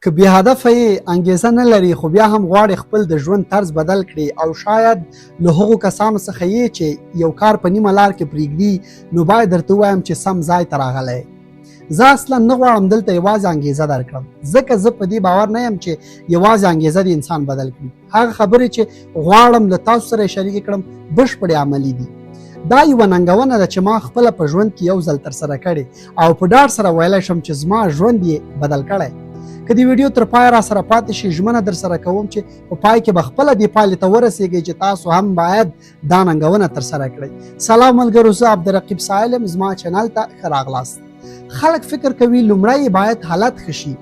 که بې هدفه یې انګیزه نه لري خو بیا هم غواړي خپل د ژوند طرز بدل کړي او شاید له هغو کسانو څخه یې چې یو کار په نیمه لار کې پرېږدي نو باید درته ووایم چې سم ځای ته راغلی. زه اصلا نه غواړم دلته یوازې انګیزه درکړم ځکه زه په دې باور نه یم چې یوازې انګیزه د انسان بدل کړي. هغه خبرې چې غواړم له تاسو سره شریکې کړم بشپړې عملي دي. دا یوه ننګونه ده چې ما خپله په ژوند کې یو ځل ترسره کړې او په ډاډ سره ویلی شم چې زما ژوند یې بدل کړی. که د ویډیو تر پای را سره پاتې شي ژمنه در سره کوم چې په پای کې به خپله دې پایلې ته ورسیږئ چې تاسو هم باید دا ننګونه ترسره کړئ. سلام ملګرو، زه عبدالرقیب سایل یم، زما چینل ته ښه راغلاست. خلک فکر کوي لومړی باید حالت ښه شي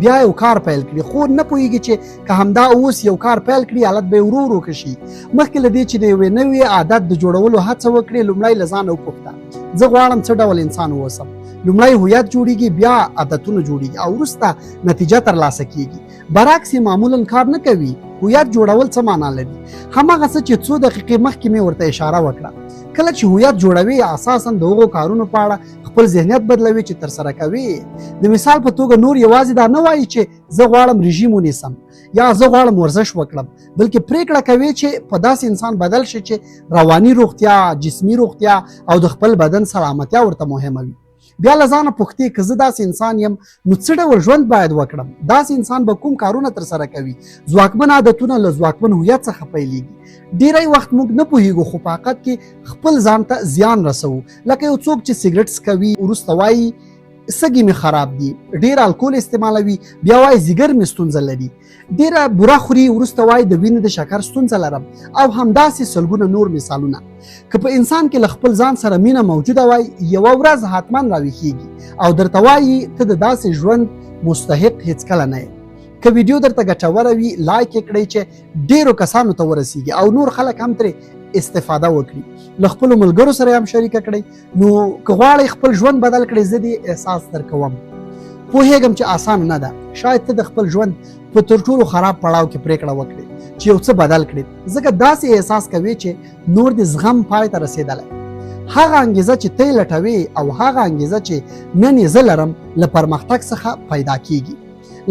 بیا یو کار پیل کړي، خو نه پوهېږي چې که همدا اوس یو کار پیل کړي حالت به یې ورو ورو ښه شي. مخکې له دې چې د یوې نوې عادت د جوړولو هڅه وکړي لومړی له ځانه وپوښته زه غواړم څه ډول انسان واوسم. لومړی هویت جوړیږي، بیا عادتونه جوړیږي او وروسته نتیجه ترلاسه کیږي. برعکس یې معمولا کار نه کوي. هویت جوړول څه معنا لري؟ هماغه څه چې څو دقیقې مخکې مې ورته اشاره وکړه. کله چې هویت جوړوي اساسا د هغو کارونو په اړه خپل ذهنیت بدلوي چې ترسره کوي. د مثال په توګه نور یوازې دا نه وایي چې زه غواړم رژیم ونیسم یا زه غواړم ورزش وکړم، بلکې پریکړه کوي چې په داسې انسان بدل شي چې رواني روغتیا، جسمي روغتیا او د خپل بدن سلامتیا ورته مهمه وي. بیا له ځانه پوښتې که زه داسې انسان یم نو څه ډول ژوند باید وکړم؟ داسې انسان به کوم کارونه ترسره کوي؟ ځواکمن عادتونه له ځواکمن هویت څخه پیلېږي. ډیری وخت موږ نه پوهیږو خو په حقیقت کې خپل ځان ته زیان رسوو. لکه یو څوک چې سګرټ څکوي وروسته وایي سږي مې خراب دي، ډیر الکول استعمالوي بیا وایي ځیګر مې ستونزه لري، ډیره بوره خوري وروسته وایي د وینې د شکر ستونزه لرم، او همداسې سلګونه نور مثالونه. که په انسان کې له خپل ځان سره مینه موجوده وای یوه ورځ حتما راویښیږي او درته وایي ته د داسې ژوند مستحق هیڅکله نه یې. که ویډیو درته ګټوره وي لایک یې کړئ چې ډیرو کسانو ته ورسیږي او نور خلک هم ترې استفاده وکړي. له خپلو ملګرو سره هم شریکه کړئ. نو که غواړئ خپل ژوند بدل کړئ زه دې احساس درکوم. پوهیږم چې آسان نه ده. شاید ته د خپل ژوند په تر ټولو خراب پړاو کې پریکړه وکړې چې یو څه بدل کړې ځکه داسې احساس کوي چې نور د زغم پای ته رسېدلی. هغه انګیزه چې ته یې لټوې او هغه انګیزه چې نن یې زه لرم له پرمختګ څخه پیدا کیږي.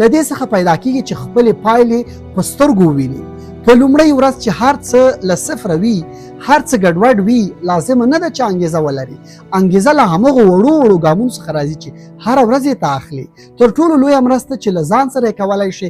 له دې څخه پیدا کیږي چې خپلې پایلې په سترګو وویني. په لومړۍ ورځ چې هر څه له صفره وي، هر څه ګډوډ وي، لازمه نه ده چې انګیزه ولري. انګیزه له همغو وړو وړو ګامونو څخه راځي چې هره ورځ یې ته اخلي. تر ټولو لویه مرسته چې له ځان سره یې کولی شي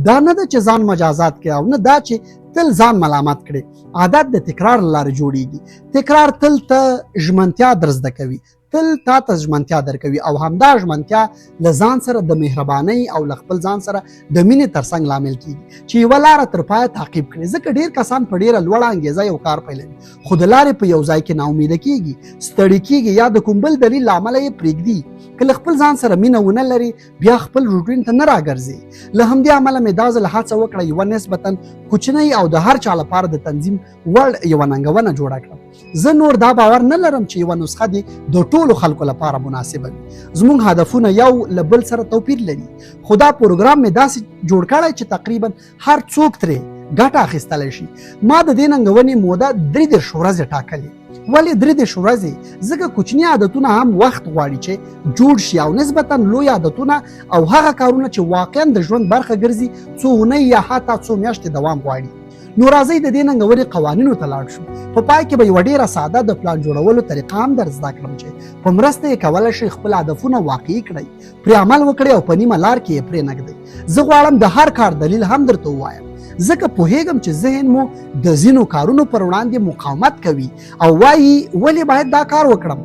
دا نه ده چې ځان مجازات کړي او نه دا چې تل ځان ملامت کړي. عادت د تکرار له لارې جوړیږي. تکرار تل ته ژمنتیا در زده کوي، تل تا ته ژمنتیا درکوي او همدا ژمنتیا له ځان سره د مهربانۍ او له خپل ځان سره د مینې ترڅنګ لامل کیږي چې یوه لاره تر پایه تعقیب کړي. ځکه ډیر کسان په ډیره لوړه انګیزه یو کار پیلوي خو د لارې په یو ځای کې ناامیده کیږي، ستړي کیږي یا د کوم بل دلیل له امله یې پرېږدي. که له خپل ځان سره مینه ونه لري بیا خپل روټین ته نه راګرځي. له همدې امله مې دا ځل هڅه وکړه یوه نسبتا کوچنۍ او د هر چا لپاره د تنظیم وړ یوه ننګونه جوړه کړم. زه نور دا باور نه لرم چې یوه نسخه دې د ټولو خلکو لپاره مناسبه وي. زموږ هدفونه یو له بل سره توپیر لري خو دا پروګرام مې داسې جوړ کړی چې تقریبا هر څوک ترې ګټه اخیستلی شي. ما د دې ننګونې موده 33 ورځې ټاکلې. ولې 33 ورځې؟ ځکه کوچني عادتونه هم وخت غواړي چې جوړ شي او نسبتا لوی عادتونه او هغه کارونه چې واقعا د ژوند برخه ګرځي څو اونۍ یا حتی څو میاشتې دوام غواړي. نو راځئ د دې ننګونې قوانینو ته لاړ شو. په پای کې به یوه ډیره ساده د پلان جوړولو طریقه هم در زده کړم چې په مرسته یې کولی شئ خپل هدفونه واقعي کړئ، پرې عمل وکړئ او په نیمه لار کې یې پرېنږدئ. زه غواړم د هر کار دلیل هم درته ووایم ځکه پوهیږم چې ذهن مو د ځینو کارونو پر وړاندې مقاومت کوي او وایي ولې باید دا کار وکړم.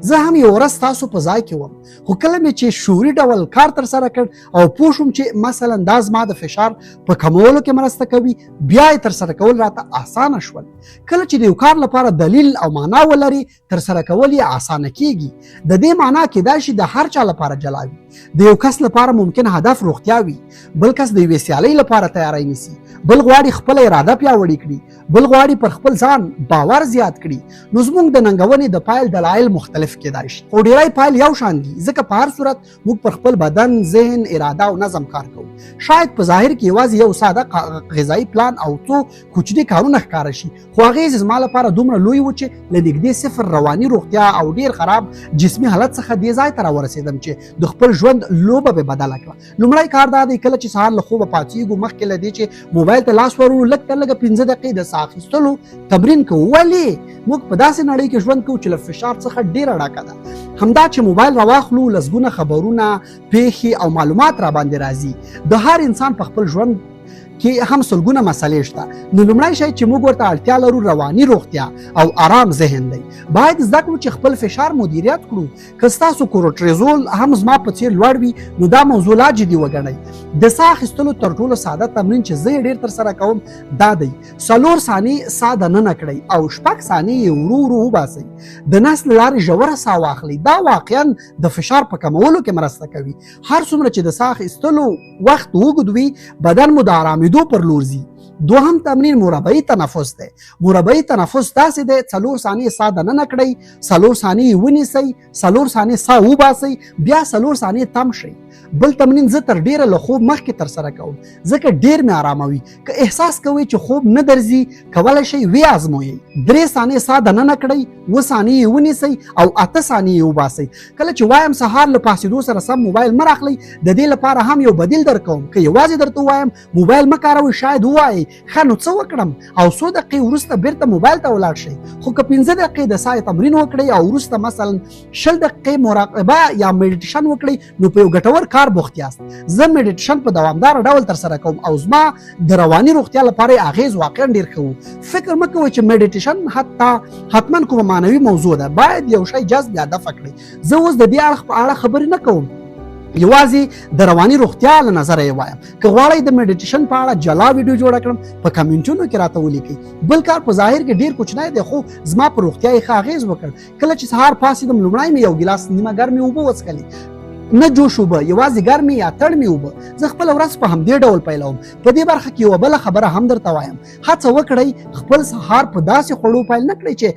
زه هم یو ورځ تاسو په ځای کې وم خو کله مې چې شعوري ډول کار ترسره کړ او پوه شوم چې مثلا دا زما د فشار په کمولو کې مرسته کوي بیا یې ترسره کول راته اسانه شول. کله چې د یو کار لپاره دلیل او معنا ولري ترسره کول یې اسانه کیږي. د دې معنا کیدای شي د هر چا لپاره جلا وي. د یو کس لپاره ممکن هدف روغتیا وي، بل کس د یوې سیالۍ لپاره تیاری نیسي، بل غواړي خپله اراده پیاوړې کړي، بل غواړي پر خپل ځان باور زیات کړي. نو زموږ د ننګونې د پایل دلایل مختلف کیدای شي خو ډیری پایل یو شان دي ځکه په هر صورت موږ پر خپل بدن، ذهن، اراده او نظم کار کوو. شاید په ظاهر کې یوازې یو ساده غذایي پلان او څو کوچني کارونه ښکاره شي، خو اغېز زما لپاره دومره لوی و چې له نږدې صفر رواني روغتیا او ډیر خراب جسمي حالت څخه دې ځای ته راورسېدم چې د خپل ژوند لوبه به بدله کړه. لومړی کار دا دی کله چې سهار له خوبه پاڅېږو مخکې له دې چې موبایل ته لاس ورو لږ تر لږه 15 دقیقې د ساه اخیستلو تمرین کوو. ولې موږ په داسې نړۍ کې ژوند کوو چې له فشار څخه ډیره ډکه ده. همدا چې موبایل راواخلو لسګونه خبرونه پیښې او معلومات را باندې راځي. د هر انسان په خپل ژوند کې هم سلګونه مسلې شته. نو لومړی شی چې موږ ورته اړتیا لرو رواني روغتیا او آرام ذهن دی. باید زده کړو چې خپل فشار مدیریت کړو. که ستاسو کورټیزول هم زما په څیر لوړ وي نو دا موضوع لا جدي وګڼئ. د ساه اخیستلو تر ټولو ساده تمرین چې زه یې ډېر ترسره کوم دا دی 4 ثانیې ساه دننه کړئ او 6 ثانیې یې ورو ورو وباسئ. د نس له لارې ژوره ساه واخلئ. دا واقعا د فشار په کمولو کې مرسته کوي. هر څومره چې د ساه اخیستلو وخت اوږد وي بدن مو د آرامېدو پر لور ځي. دوهم تمرین مربعي تنفس دی. مربعي تنفس داسې دی 4 ثانیې ساه دننه کړئ، 4 ثانیې ونیسئ، 4 ثانیې ساه وباسئ، بیا 4 ثانیې تم شئ. بل تمرین زه تر ډیره له خوب مخکې ترسره کوم ځکه ډیر مې آراموي. که احساس کوئ چې خوب نه درځي کولی شئ وی آزموئ. 3 ثانیې ساه دننه کړئ، 7 ثانیې ونیسئ او 8 ثانیې وباسئ. کله چې وایم سهار له پاڅېدو سره سم موبایل مه راخلئ د دې لپاره هم یو بدیل درکوم. که یوازې درته ووایم موبایل مه کاروئ شاید ووایئ ښه نو څه وکړم او څو دقیقې وروسته بیرته موبایل ته ولاړ شئ. خو که 15 دقیقې د ساه تمرین وکړئ او وروسته مثلا 20 دقیقې مراقبه یا میډیټیشن وکړئ نو په یو ګټور کار بوخت یاست. زه میډیټیشن په دوامدار ډول ترسره کوم او زما د رواني روغتیا لپاره اغیز واقعا ډیر ښه. فکر مه کوئ چې میډیټیشن حتما کومه معنوي موضوع ده. باید یو شی جذب یا دفع کړئ. زه اوس د دې اړخ په اړه خبرې نه کوم، یوازې د رواني روغتیا له نظره یې وایم. که غواړئ د میډیټیشن په اړه جلا ویډیو جوړه کړم په کمنټونو کې راته ولیکئ. بل کار په ظاهر کې ډیر کوچنی دی خو زما په روغتیا یې ښه اغیز وکړ. کله چې سهار پاڅېدم لومړی مې یو ګیلاس نیمه ګرمې اوبه وڅښلې، نه جوش اوبه، یوازې ګرمې یا تړمې اوبه. زه خپله ورځ په همدې ډول پیلوم. په دې برخه کې یوه بله خبره هم درته وایم. هڅه وکړئ خپل سهار په داسې خوړو پیل نه کړئ چې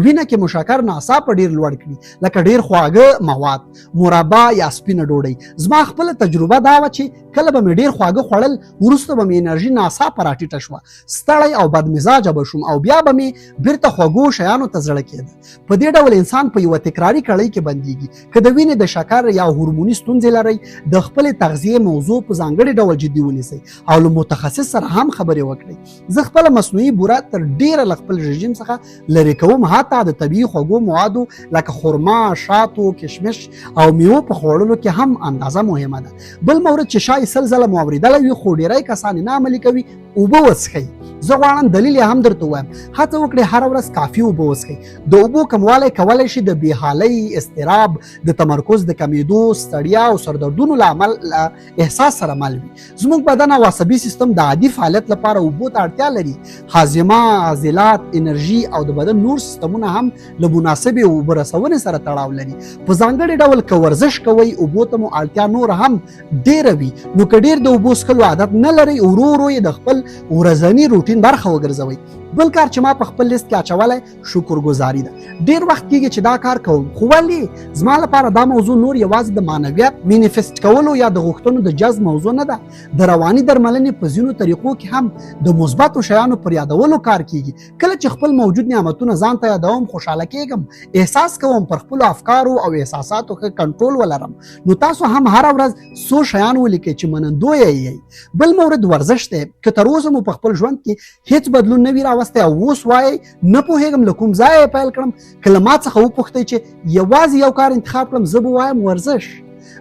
وینه کې مو شکر ناڅاپه ډېر لوړ کړي، لکه ډېر خواږه مواد، مربا یا سپینه ډوډۍ. زما خپله تجربه دا وه چې کله به مې ډېر خواږه خوړل وروسته به مې انرژي ناڅاپه راټیټه شوه، ستړی او بدمزاجه به شوم او بیا به مې بیرته خوږو شیانو ته زړه کېده. په دې ډول انسان په یوه تکراري کړۍ کې بندېږي. که د وینې د شکر یا هورموني ستونزې لرئ د خپلې تغذیې موضوع په ځانګړي ډول جدي ونیسئ او له متخصص سره هم خبرې وکړئ. زه خپله مصنوعي بوره تر ډیره له خپل رژیم څخه لرې کوم، حتی د طبیعي خوږو موادو لکه خرما، شاتو، کشمش او میوو په خوړلو کې هم اندازه مهمه ده. بل مورد چې شایي 100 ځله مو اورېدلی وي خو ډیری کسان یې نه عملي کوي، اوبه وڅښئ. زه غواړم دلیل یې هم درته ووایم. هڅه وکړئ هره ورځ کافي اوبه وڅښئ. د اوبو کموالی کولی شي د بېحالۍ، اضطراب، د تمرکز د کمیدو، ستړیا او سردردونو له احساس سره مل وي. زموږ بدن او عصبي سیستم د عادي فعالیت لپاره اوبو ته اړتیا لري. هاضمه، عضلات، انرژي او د بدن نور سیستمونه هم له مناسبې اوبو رسونې سره تړاو لري. په ځانګړي ډول که ورزش کوئ اوبو ته مو اړتیا نور هم ډیره وي. نو که ډیر د اوبو څښلو عادت نه لرئ ورو ورو یې د خپل ورځني روټین برخه وګرځوئ. بل کار چې ما په خپل لیست کې اچولی شکرګزاري ده. ډیر وخت کېږي چې دا کار کوم خو ولې زما لپاره دا موضوع نور یوازې د معنویت مینیفیسټ کولو یا د غوښتنو د جذب موضوع نه ده. د رواني درملنې په ځینو طریقو کې هم د مثبتو شیانو پر یادولو کار کېږي. کله چې خپل موجود نعمتونه ځان ته یادوم خوشحاله کېږم، احساس کوم پر خپلو افکارو او احساساتو ښه کنټرول ولرم. نو تاسو هم هره ورځ څو شیان ولیکئ چې منندویه یې. بل مورد ورزش دی. که تر اوسه مو په خپل ژوند کې هیڅ بدلون نه وي راوستی او اوس وایئ نه پوهېږم له کوم ځایه یې پیل کړم، که له ما څخه وپوښتئ چې یوازې یو کار انتخاب کړم زه به وایم ورزش.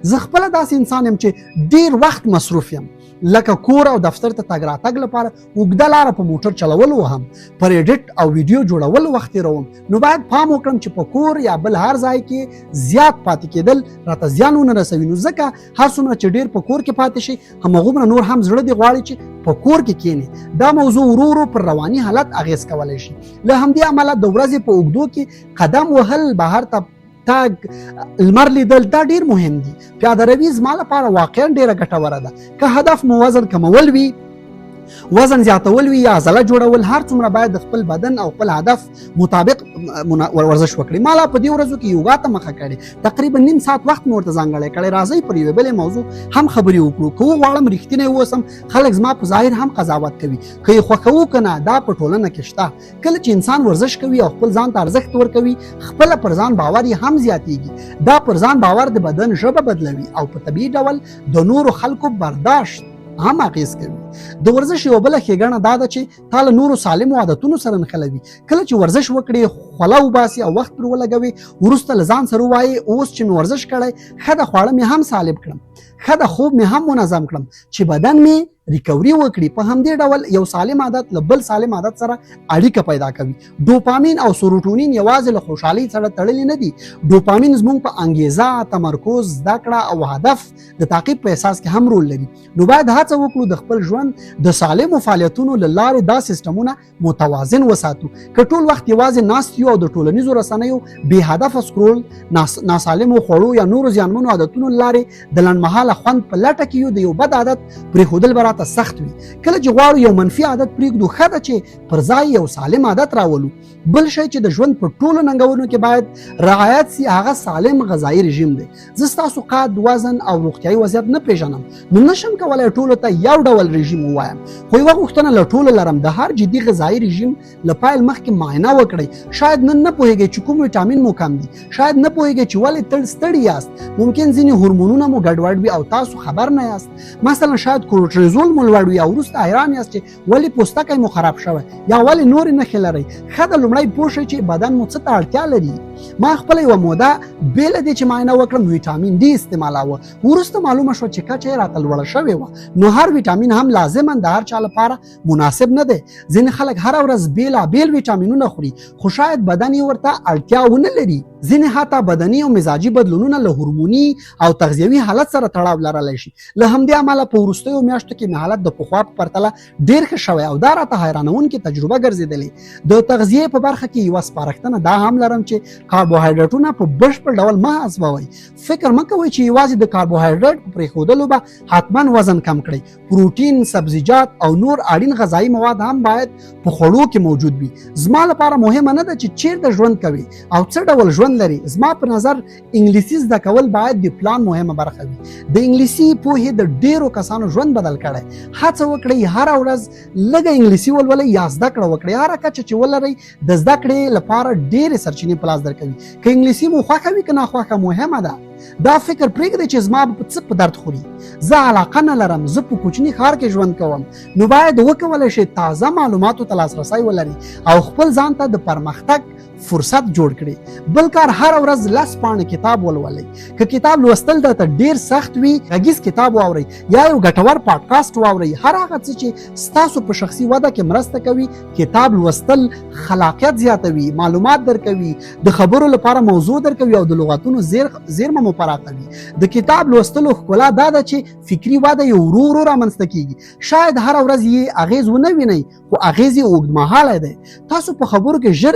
زه خپله داسې انسان یم چې ډیر وخت مصروف یم، لکه کور او دفتر ته تګ راتګ لپاره اوږده لاره په موټر چلولو وهم، پر ایډیټ او ویډیو جوړولو وخت تېروم. نو باید پام وکړم چې په کور یا بل هر ځای کې زیات پاتې کېدل راته زیان ونه رسوي. نو ځکه هر څومره چې ډیر په کور کې پاتې شي همغومره نور هم زړه دې غواړي چې په کور کې کېنې. دا موضوع ورو ورو پر رواني حالت اغیز کولی شي. له همدې امله د ورځې په اوږدو کې قدم وهل، بهر ته تګ، لمر لیدل دا ډیر مهم دي. پیاده روي زما لپاره واقعا ډیره ګټوره ده. که هدف مو وزن کمول وي وزن زیاتول وي یا عضله جوړول، هر څومره باید د خپل بدن او خپل هدف مطابق ورزش وکړي. ما لا په دې ورځو کې یوګا ته مخه کړې، تقریبا نیم ساعت وخت مې ورته ځانګړی کړی. راځئ پر یوې بلې موضوع هم خبرې وکړو. که وغواړم رښتینی اوسم، خلک زما په ظاهر هم قضاوت کوي، که یې خوښوو که نه دا په ټولنه کې شته. کله چې انسان ورزش کوي او خپل ځان ته ارزښت ورکوي، خپله پر ځان باور یې هم زیاتېږي. دا پر ځان باور د بدن ژبه بدلوي او په طبیعي ډول د نورو خلکو برداشت هم اغیز کوي. د ورزش یوه بله ښېګڼه دا ده چې تا له نورو سالمو عادتونو سره نښلوي. کله چې ورزش وکړې، خوله وباسي او وخت پر ولګوي، وروسته له ځان سره ووایي اوس چې مې ورزش کړی، ښه د خواړه مې هم سالم کړم، ښه د خوب مې هم منظم کړم چې بدن مې ریکوري وکړي. په همدې ډول یو سالم عادت له بل سالم عادت سره اړیکه پیدا کوي. ډوپامین او سروټونین یوازې له خوشحالۍ سره تړلي نه دي. ډوپامین زموږ په انګیزه، تمرکز، زده کړه او هدف د تعقیب په احساس کې هم رول لري. نو باید هڅه وکړو د خپل ژوند د سالمو فعالیتونو له لارې دا سیستمونه متوازن وساتو. که ټول وخت یوازې ناست یو او د ټولنیزو رسنیو بې هدفه سکرول، ناسالمو خوړو یا نورو زیانمنو عادتونو له لارې د لنډمهاله خوند په لټه کې یو، د یو بد عادت پرېښودل به راته سخت وي. کله چې غواړو یو منفي عادت پرېږدو، ښه ده چې پر ځای یو سالم عادت راولو. بل شی چې د ژوند په ټولو ننګونو کې باید رعایت سي، هغه سالم غذایي رژیم دی. زه ستاسو قد، وزن او روغتیایي وضعیت نه پیژنم، نو نشم کولی ټولو ته یو ډول رژیم ووایم، خو یوه غوښتنه له ټولو لرم: د هر جدي غذایي رژیم له پیل مخکې معاینه وکړئ. شاید نن نه پوهیږئ چې کوم ویټامین مو کم دي، شاید نه پوهیږئ چې ولې ستړي یاست، ممکن ځینې هورمونونه مو ګډوډ وي او تاسو خبر نه یاست. مثلا شاید کورټیزول مو لوړ وي او وروسته حیران یاست چې ولې پوستکی مو خراب شوی یا ولې نورې نښې لرئ. ښه ده لومړی پوه شئ چې بدن مو څه ته اړتیا لري. ما خپله یوه موده بې له دې چې معاینه وکړم ویټامین ډي استعمالاوه، وروسته معلومه شوه چې کچه یې راته لوړه شوې وه. نو هر ویټامین هم لازما د هر چا لپاره مناسب نه دی. ځینې خلک هره ورځ بېلابېل ویټامینونه خوري، خو شاید بدن یې ورته اړتیا ونه لري. ځینې حتی بدني او مزاجي بدلونونه له هورموني او تغذیوي حالت سره تړاو لرلی شي. له همدې امله په وروستیو میاشتو کې مې حالت د پخوا په پرتله ډېر ښه شوی او دا راته حیرانوونکې تجربه ګرځېدلې. د تغذیې په برخه کې یوه سپارښتنه دا هم لرم چې کاربوهایډریټونه په بشپړ ډول مه حذفوئ. فکر مه کوئ چې یوازې د کاربوهایډریټ په پرېښودلو به حتما وزن کم کړئ. پروټین، سبزیجات او نور اړین غذایي مواد هم باید په خوړو کې موجود وي. زما لپاره مهمه نه ده چې چیرته ژوند کوي او څه ډول ژوند لري. زما په نظر انګلیسي زده کول باید د پلان مهمه برخه وي. د انګلیسي پوهې د ډېرو کسانو ژوند بدل کړی. هڅه وکړئ هره ورځ لږه انګلیسي ولولئ یا زده کړه وکړئ. هره کچه چې ولرئ د زده کړې لپاره ډېرې سرچینې په لاس درکوي. که انګلیسي مو خوښه وي که ناخوښه مهمه ده. دا فکر پرېږدئ چې زما په څه په درد خوري. زه علاقه نه لرم، زه په کوچني ښار کې ژوند کوم. نو باید وکولی شئ تازه معلوماتو ته لاسرسی ولرئ او خپل ځان ته د پرمختګ فرصت جوړ کړي. بل کار، هره ورځ 10 پاڼې کتاب ولولئ. که کتاب لوستل درته ډېر سخت وي، غږیز کتاب واورئ یا یو ګټور پاډکاسټ واورئ. هر هغه څه چې ستاسو په شخصي وده کې مرسته کوي. کتاب لوستل خلاقیت زیاتوي، معلومات درکوي، د خبرو لپاره موضوع درکوي او د لغتونو زیرمه مو پراخوي. د کتاب لوستلو ښکلا دا ده چې فکري وده یې ورو ورو رامنځته کیږي. شاید هره ورځ یې اغېز ونه وینئ، خو اغېز یې اوږدمهاله دی. تاسو په خبرو کې ژر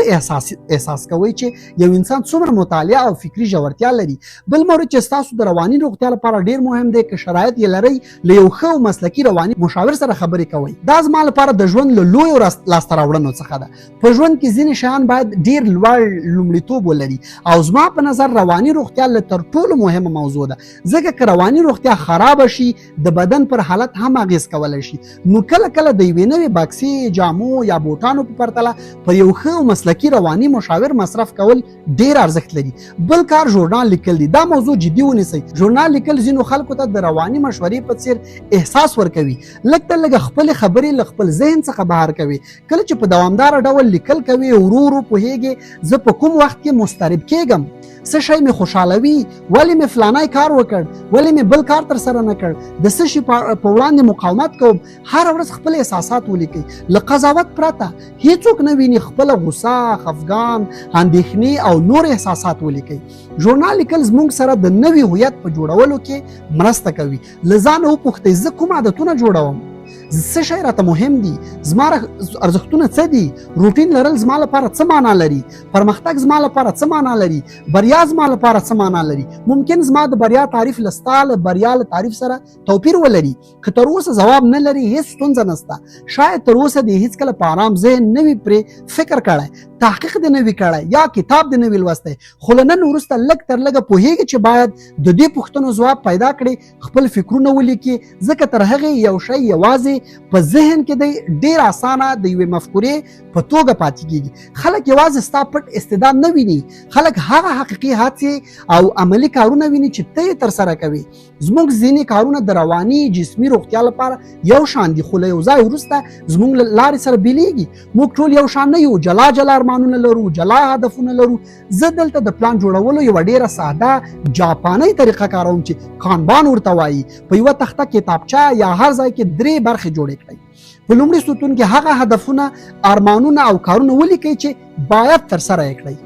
احساس کوئ چې یو انسان څومره مطالعه او فکري ژورتیا لري. بل مورد چې ستاسو د رواني روغتیا لپاره ډېر مهم دی، که شرایط یې لرئ، له یو ښه او مسلکي رواني مشاور سره خبرې کوئ. دا زما لپاره د ژوند له لویو لاسته راوړنو څخه ده. په ژوند کې ځینې شیان باید ډېر لوړ لومړیتوب ولري او زما په نظر رواني روغتیا له تر ټولو مهمه موضوع ده. ځکه که رواني روغتیا خرابه شي، د بدن پر حالت هم اغېز کولی شي. نو کله کله د یوې نوې باکسي، جامو یا بوټانو په پرتله پر یو ښه او مسلکي رواني مشاور مصرف کول ډېر ارزښت لري. بل کار، ژورنال لیکل دي. دا موضوع جدي ونیسئ. ژورنال لیکل ځینو خلکو ته د رواني مشورې په څیر احساس ورکوي. لږ تر لږه خپلې خبرې له خپل ذهن څخه بهر کوي. کله چې په دوامداره ډول لیکل کوي، ورو ورو پوهیږي زه په کوم وخت کې مضطرب کېږم، څه شی مې خوشحالوي، ولې مې فلانی کار وکړ، ولې مې بل کار ترسره نه کړ، د څه شي په وړاندې مقاومت کوم. هره ورځ خپل احساسات ولیکئ. له قضاوت پرته هیڅوک نه ویني. خپله غوسه، خفګان، اندېښنې او نور احساسات ولیکئ. ژورنال لیکل زموږ سره د نوي هویت په جوړولو کې مرسته کوي. له ځانه وپوښتئ زه کوم عادتونه جوړوم، څه شی راته مهم دي، زما ارزښتونه څه دي، روټین لرل زما لپاره څه معنا لري، پرمختګ زما لپاره څه معنا لري، بریا زما لپاره څه معنا لري. ممکن زما د بریا تعریف له ستا له بریا له تعریف سره توپیر ولري. که تر اوسه ځواب نه لري هیڅ ستونزه نشته. شاید تر اوسه دې هیڅکله په آرام ذهن نه وي پرې فکر کړی، تحقیق دې نه وي کړی یا کتاب دې نه وي لوستی، خو له نن وروسته لږ تر لږه پوهېږي چې باید د دې پوښتنو ځواب پیدا کړي، خپل فکرونه ولیکي، ځکه تر هغې یو شی یوازې په ذهن کې دی ډېر اسانه د یوې مفکورې په توګه پاتې کېږي. خلک یوازې ستا پټ استعداد نه ویني، خلک هغه حقیقي هڅې او عملي کارونه ویني چې ته یې ترسره کوي. زموږ ځینې کارونه د رواني جسمي روغتیا لپاره یو شان دي، خو له یو ځای وروسته زموږ له لارې سره بېلېږي. موږ ټول یو شان نه یو، جلا جلا ارمانونه لرو، جلا هدفونه لرو. زه دلته د پلان جوړولو یوه ډېره ساده جاپانۍ طریقه کاروم چې کانبان ورته وایي. په یوه تخته کتابچه یا هر ځای کې 3 برخې جوړې کړئ. په لومړي ستون کې هغه هدفونه، ارمانونه او کارونه ولیکئ چې باید ترسره یې کړئ.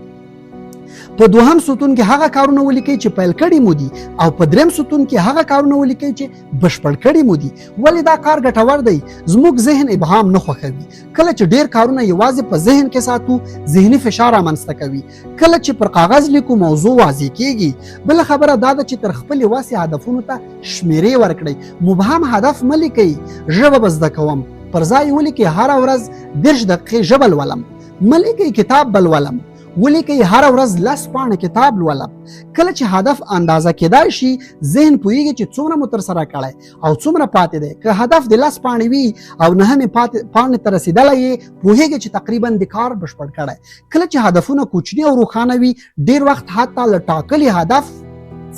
په دوهم ستون کې هغه کارونه ولیکئ چې پیل کړي مو دي، او په دریم ستون کې هغه کارونه ولیکئ چې بشپړ کړي مو دي. ولې دا کار ګټور دی؟ زموږ ذهن ابهام نه خوښوي. کله چې ډیر کارونه یوازې په ذهن کې ساتو، ذهني فشار رامنځته کوي. کله چې پر کاغذ لیکو، موضوع واضح کیږي. بل خبره دا ده چې تر خپل واسع هدفونو ته شمیرې ورکړئ. مبهم هدف مه لیکئ، ژبه به زده کوم، پر ځای ولیکئ هره ورځ 10 دقیقې ژبه لولم. مه لیکئ کتاب به لولم، ولیکئ هره ورځ 10 پاڼې کتاب لولم. کله چې هدف اندازه کېدای شي، ذهن پوهېږي چې څومره مو ترسره کړی او څومره پاتې دی. که هدف د 10 پاڼې وي او 9 پاڼې ته رسېدلی یې، پوهېږي چې تقریبا د کار بشپړ کړی. کله چې هدفونه کوچني او روښانه وي، ډېر وخت حتی له ټاکلي هدف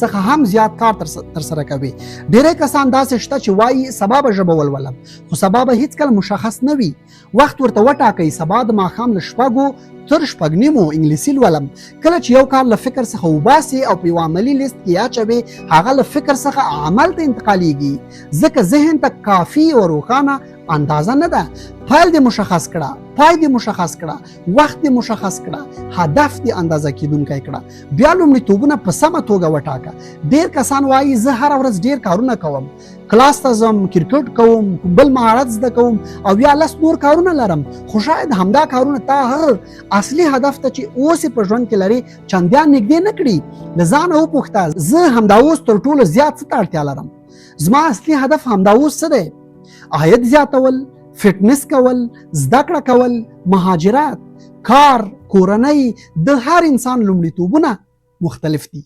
څخه هم زیات کار ترسره کوي. ډېری کسان داسې شته چې وایي سبا به ژبه ولولم، خو سبا به هیڅکله مشخص نه وي. وخت ورته وټاکئ، سبا د ماښام له 6 تر 6:30 انګلیسي لولم. کله چې یو کار له فکر څخه وباسي او په یو عملي لیست کې اچوي، هغه له فکر څخه عمل ته انتقالېږي، ځکه ذهن ته کافي او روښانه اندازه نه ده. فایل دې مشخص کړه، پای دې مشخص کړه، وخت دې مشخص کړه، هدف دې اندازه کیدونکی کړه. بیا لومړیتوبونه په سمه توګه وټاکه. ډېر کسان وایي زه هره ورځ ډېر کارونه کوم، کلاس ته ځم، کرکټ کوم، بل مهارت زده کوم او یا 10 نور کارونه لرم. خو شاید همدا کارونه تا هغه اصلي هدف ته چې اوس په ژوند کې لري چندان نږدې نه کړي. له ځانه وپوښته، زه همدا اوس تر ټولو زیات څه ته اړتیا لرم؟ زما اصلي هدف همدا اوس څه دی؟ عاید زیاتول، فټنس کول، زده کړه کول، مهاجرت، کار، کورنۍ. د هر انسان لومړیتوبونه مختلف دي.